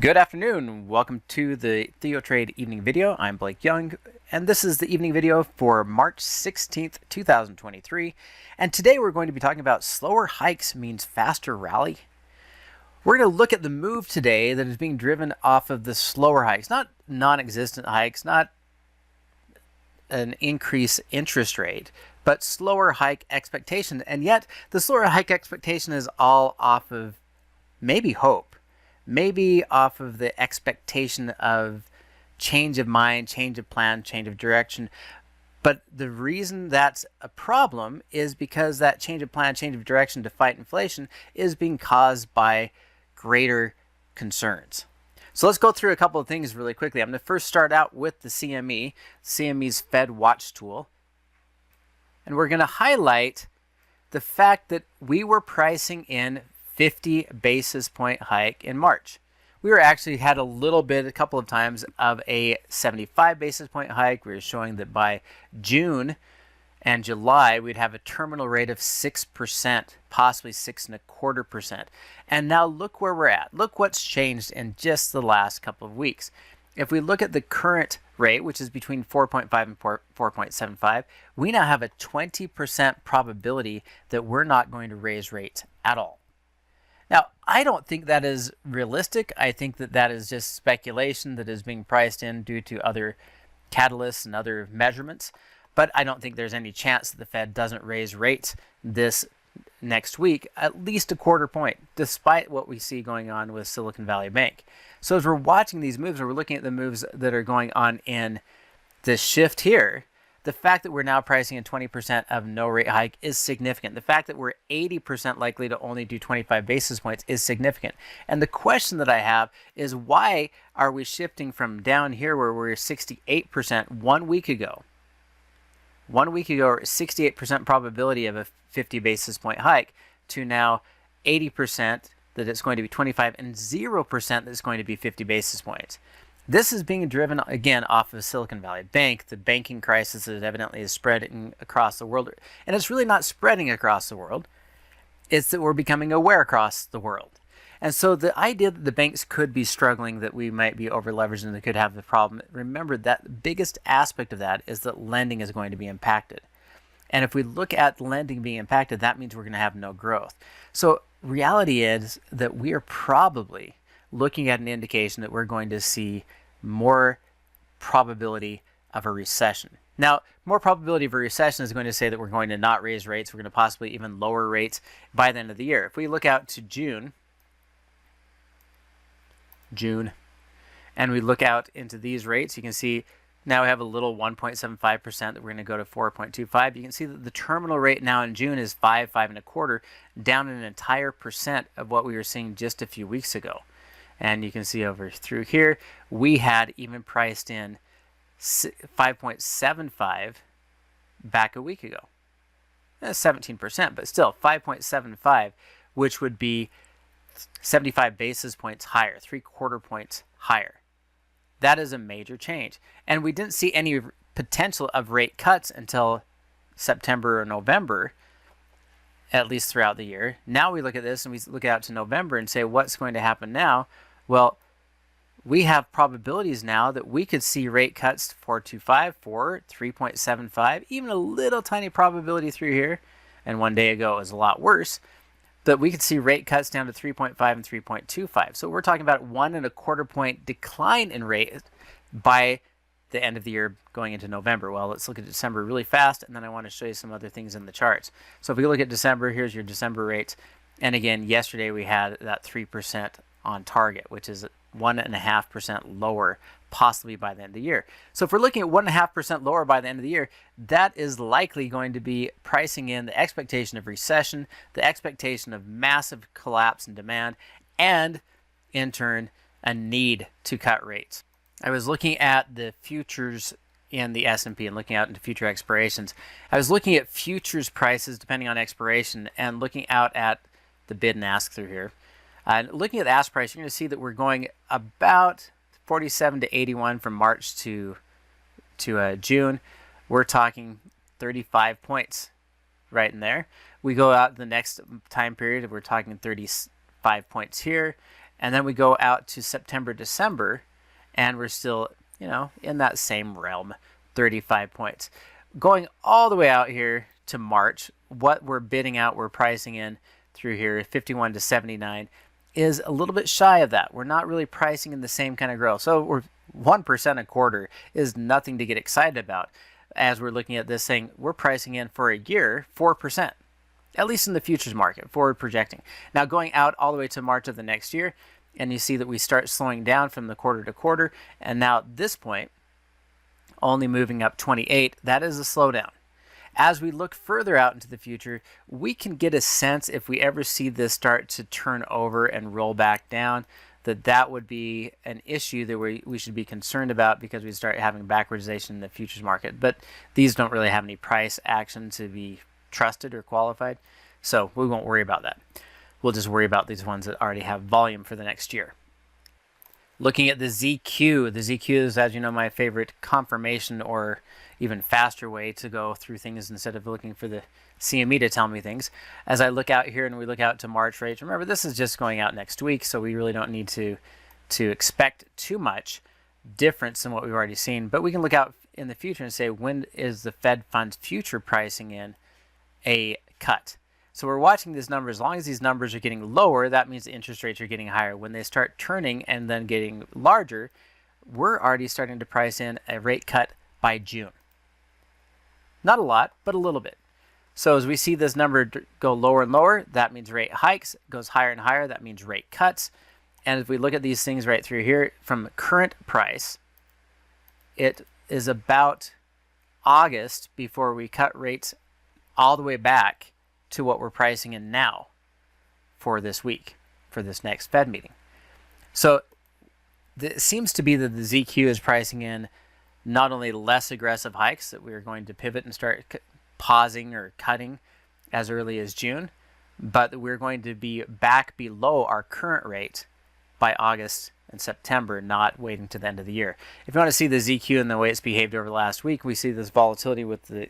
Good afternoon. Welcome to the TheoTrade evening video. I'm Blake Young, and this is the evening video for March 16th, 2023. And today we're going to be talking about slower hikes means faster rally. We're going to look at the move today that is being driven off of the slower hikes, not non-existent hikes, not an increased interest rate, but slower hike expectation. And yet the slower hike expectation is all off of maybe hope. Maybe off of the expectation of change of mind, change of plan, change of direction. But the reason that's a problem is because that change of plan, change of direction to fight inflation is being caused by greater concerns. So let's go through a couple of things really quickly. I'm going to first start out with the CME, CME's Fed Watch tool. And we're going to highlight the fact that we were pricing in 50 basis point hike in March. We were actually had a couple of times of a 75 basis point hike. We were showing that by June and July, we'd have a terminal rate of 6%, possibly 6.25%. And now look where we're at. Look what's changed in just the last couple of weeks. If we look at the current rate, which is between 4.5 and 4.75, we now have a 20% probability that we're not going to raise rates at all. Now, I don't think that is realistic. I think that that is just speculation that is being priced in due to other catalysts and other measurements. But I don't think there's any chance that the Fed doesn't raise rates this next week, at least a quarter point, despite what we see going on with Silicon Valley Bank. So as we're watching these moves, or we're looking at the moves that are going on in this shift here, the fact that we're now pricing in 20% of no rate hike is significant. The fact that we're 80% likely to only do 25 basis points is significant. And the question that I have is, why are we shifting from down here where we're 68% 1 week ago? 1 week ago, 68% probability of a 50 basis point hike to now 80% that it's going to be 25 and 0% that it's going to be 50 basis points. This is being driven, again, off of Silicon Valley Bank, the banking crisis that evidently is spreading across the world. And it's really not spreading across the world. It's that we're becoming aware across the world. And so the idea that the banks could be struggling, that we might be over-leveraged and they could have the problem, remember that the biggest aspect of that is that lending is going to be impacted. And if we look at lending being impacted, that means we're going to have no growth. So reality is that we are probably looking at an indication that we're going to see more probability of a recession. Now, more probability of a recession is going to say that we're going to not raise rates. We're going to possibly even lower rates by the end of the year. If we look out to June, and we look out into these rates, you can see now we have a little 1.75% that we're going to go to 4.25. You can see that the terminal rate now in June is 5.25, down an entire percent of what we were seeing just a few weeks ago. And you can see over through here, we had even priced in 5.75 back a week ago. That's 17%, but still 5.75, which would be 75 basis points higher, 3/4 points higher. That is a major change. And we didn't see any potential of rate cuts until September or November, at least throughout the year. Now we look at this and we look out to November and say, what's going to happen now? Well, we have probabilities now that we could see rate cuts 4.25, 4, 3.75, even a little tiny probability through here. And 1 day ago it was a lot worse. But we could see rate cuts down to 3.5 and 3.25. So we're talking about 1.25 point decline in rate by the end of the year going into November. Well, let's look at December really fast, and then I want to show you some other things in the charts. So if we look at December, here's your December rates. And again, yesterday we had that 3% on target, which is 1.5% lower, possibly by the end of the year. So if we're looking at 1.5% lower by the end of the year, that is likely going to be pricing in the expectation of recession, the expectation of massive collapse in demand, and in turn, a need to cut rates. I was looking at the futures in the S&P and looking out into future expirations. I was looking at futures prices depending on expiration and looking out at the bid and ask through here. Looking at the ask price, you're going to see that we're going about 47 to 81 from March to June. We're talking 35 points right in there. We go out the next time period, we're talking 35 points here. And then we go out to September, December, and we're still, in that same realm, 35 points. Going all the way out here to March, what we're bidding out, we're pricing in through here, 51 to 79, is a little bit shy of that. We're not really pricing in the same kind of growth. So we're 1% a quarter is nothing to get excited about. As we're looking at this thing, we're pricing in for a year 4%, at least in the futures market, forward projecting. Now going out all the way to March of the next year, and you see that we start slowing down from the quarter to quarter, and now at this point, only moving up 28, that is a slowdown. As we look further out into the future, we can get a sense if we ever see this start to turn over and roll back down, that would be an issue that we should be concerned about, because we start having backwardization in the futures market. But these don't really have any price action to be trusted or qualified, so we won't worry about that. We'll just worry about these ones that already have volume for the next year. Looking at the ZQ is, as you know, my favorite confirmation or even faster way to go through things instead of looking for the CME to tell me things. As I look out here and we look out to March rates, remember this is just going out next week, so we really don't need to expect too much difference than what we've already seen. But we can look out in the future and say, when is the Fed funds future pricing in a cut? So we're watching these numbers. As long as these numbers are getting lower, that means the interest rates are getting higher. When they start turning and then getting larger, we're already starting to price in a rate cut by June. Not a lot, but a little bit. So as we see this number go lower and lower, that means rate hikes. Goes higher and higher, that means rate cuts. And if we look at these things right through here, from current price, it is about August before we cut rates all the way back to what we're pricing in now for this week, for this next Fed meeting. So it seems to be that the ZQ is pricing in not only less aggressive hikes, that we are going to pivot and start pausing or cutting as early as June, but that we're going to be back below our current rate by August and September, not waiting to the end of the year. If you want to see the ZQ and the way it's behaved over the last week, we see this volatility with the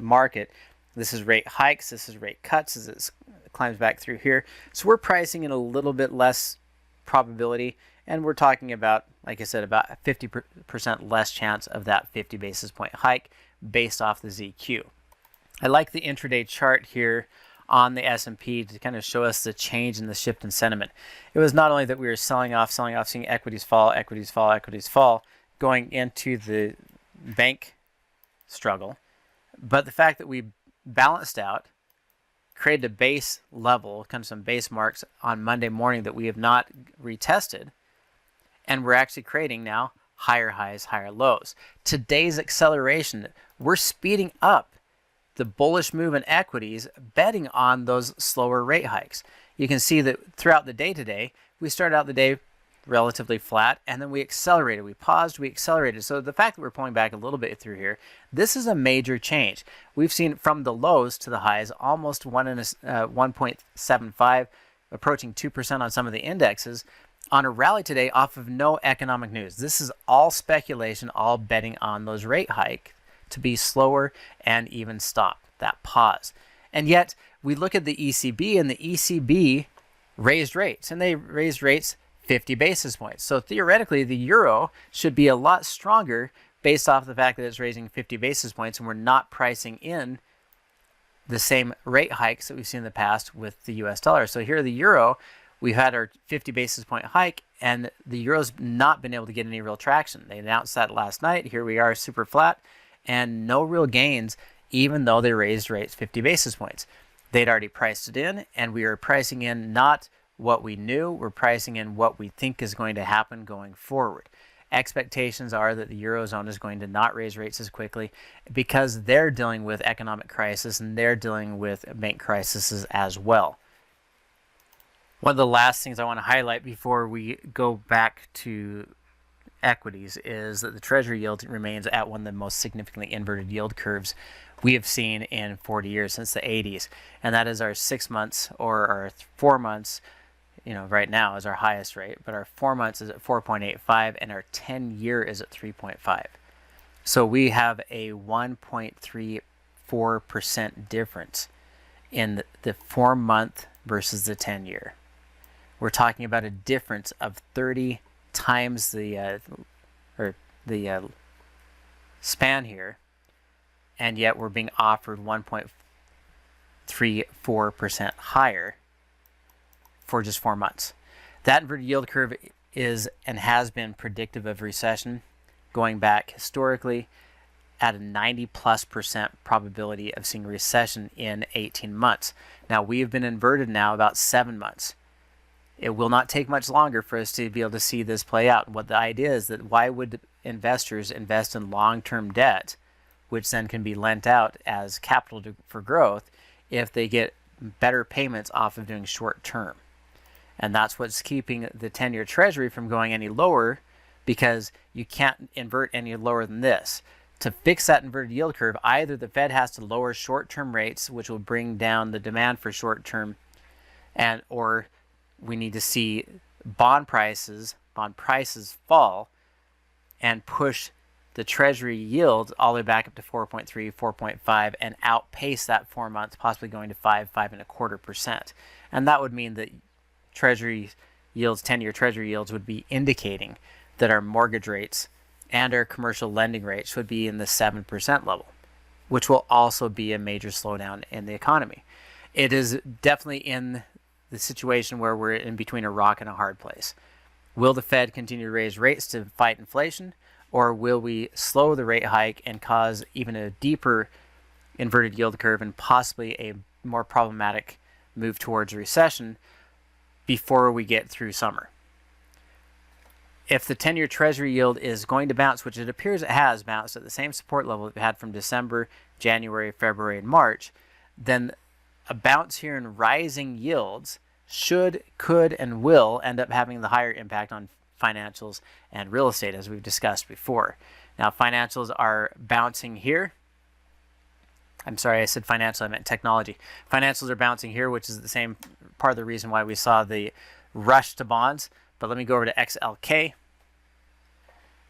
market. This is rate hikes, this is rate cuts as it climbs back through here. So we're pricing in a little bit less probability, and we're talking about, like I said, about 50% less chance of that 50 basis point hike based off the ZQ. I like the intraday chart here on the S&P to kind of show us the change in the shift in sentiment. It was not only that we were selling off, seeing equities fall, going into the bank struggle, but the fact that we balanced out, created a base level, kind of some base marks on Monday morning that we have not retested, and we're actually creating now higher highs, higher lows. Today's acceleration, we're speeding up the bullish move in equities, betting on those slower rate hikes. You can see that throughout the day today, we started out the day relatively flat, and then we accelerated. We paused, we accelerated. So the fact that we're pulling back a little bit through here, this is a major change. We've seen from the lows to the highs almost 1.75, approaching 2% on some of the indexes on a rally today off of no economic news. This is all speculation, all betting on those rate hike to be slower and even stop that pause. And yet we look at the ECB, and the ECB raised rates, and they raised rates 50 basis points. So theoretically, the euro should be a lot stronger based off the fact that it's raising 50 basis points, and we're not pricing in the same rate hikes that we've seen in the past with the US dollar. So here, the euro, we've had our 50 basis point hike, and the euro's not been able to get any real traction. They announced that last night. Here we are, super flat, and no real gains, even though they raised rates 50 basis points. They'd already priced it in, and we are pricing in not what we knew, we're pricing in what we think is going to happen going forward. Expectations are that the Eurozone is going to not raise rates as quickly because they're dealing with economic crisis and they're dealing with bank crises as well. One of the last things I want to highlight before we go back to equities is that the Treasury yield remains at one of the most significantly inverted yield curves we have seen in 40 years, since the 80s. And that is our 6 months, or our 4 months, right now is our highest rate, but our 4 months is at 4.85 and our 10-year is at 3.5. So we have a 1.34% difference in the 4-month versus the 10-year. we're talking about a difference of 30 times the span here, and yet we're being offered 1.34% higher for just 4 months. That inverted yield curve is and has been predictive of recession going back historically at a 90+% probability of seeing recession in 18 months. Now, we have been inverted now about 7 months. It will not take much longer for us to be able to see this play out. What the idea is that why would investors invest in long-term debt, which then can be lent out as capital for growth, if they get better payments off of doing short-term? And that's what's keeping the 10-year Treasury from going any lower, because you can't invert any lower than this. To fix that inverted yield curve, either the Fed has to lower short-term rates, which will bring down the demand for short-term, or we need to see bond prices fall and push the Treasury yield all the way back up to 4.3, 4.5, and outpace that 4 months, possibly going to 5.25%. And that would mean that Treasury yields, 10-year Treasury yields, would be indicating that our mortgage rates and our commercial lending rates would be in the 7% level, which will also be a major slowdown in the economy. It is definitely in the situation where we're in between a rock and a hard place. Will the Fed continue to raise rates to fight inflation, or will we slow the rate hike and cause even a deeper inverted yield curve and possibly a more problematic move towards recession before we get through summer? If the 10-year Treasury yield is going to bounce, which it appears it has bounced at the same support level it had from December, January, February, and March, then a bounce here in rising yields should, could, and will end up having the higher impact on financials and real estate, as we've discussed before. Now, financials are bouncing here. I'm sorry, I said financial, I meant technology. Financials are bouncing here, which is the same part of the reason why we saw the rush to bonds. But let me go over to XLK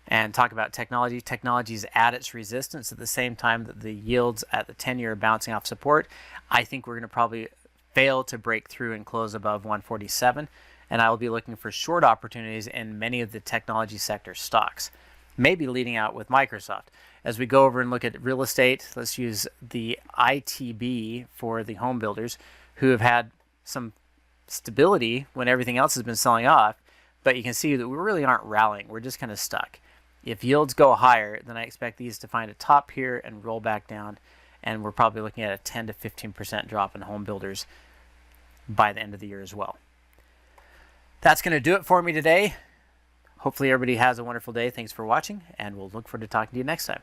and talk about technology. Technology is at its resistance at the same time that the yields at the 10-year are bouncing off support. I think we're going to probably fail to break through and close above 147, and I will be looking for short opportunities in many of the technology sector stocks, maybe leading out with Microsoft. As we go over and look at real estate, let's use the ITB for the home builders, who have had some stability when everything else has been selling off, but you can see that we really aren't rallying. We're just kind of stuck. If yields go higher, then I expect these to find a top here and roll back down, and we're probably looking at a 10 to 15% drop in home builders by the end of the year as well. That's going to do it for me today. Hopefully everybody has a wonderful day. Thanks for watching, and we'll look forward to talking to you next time.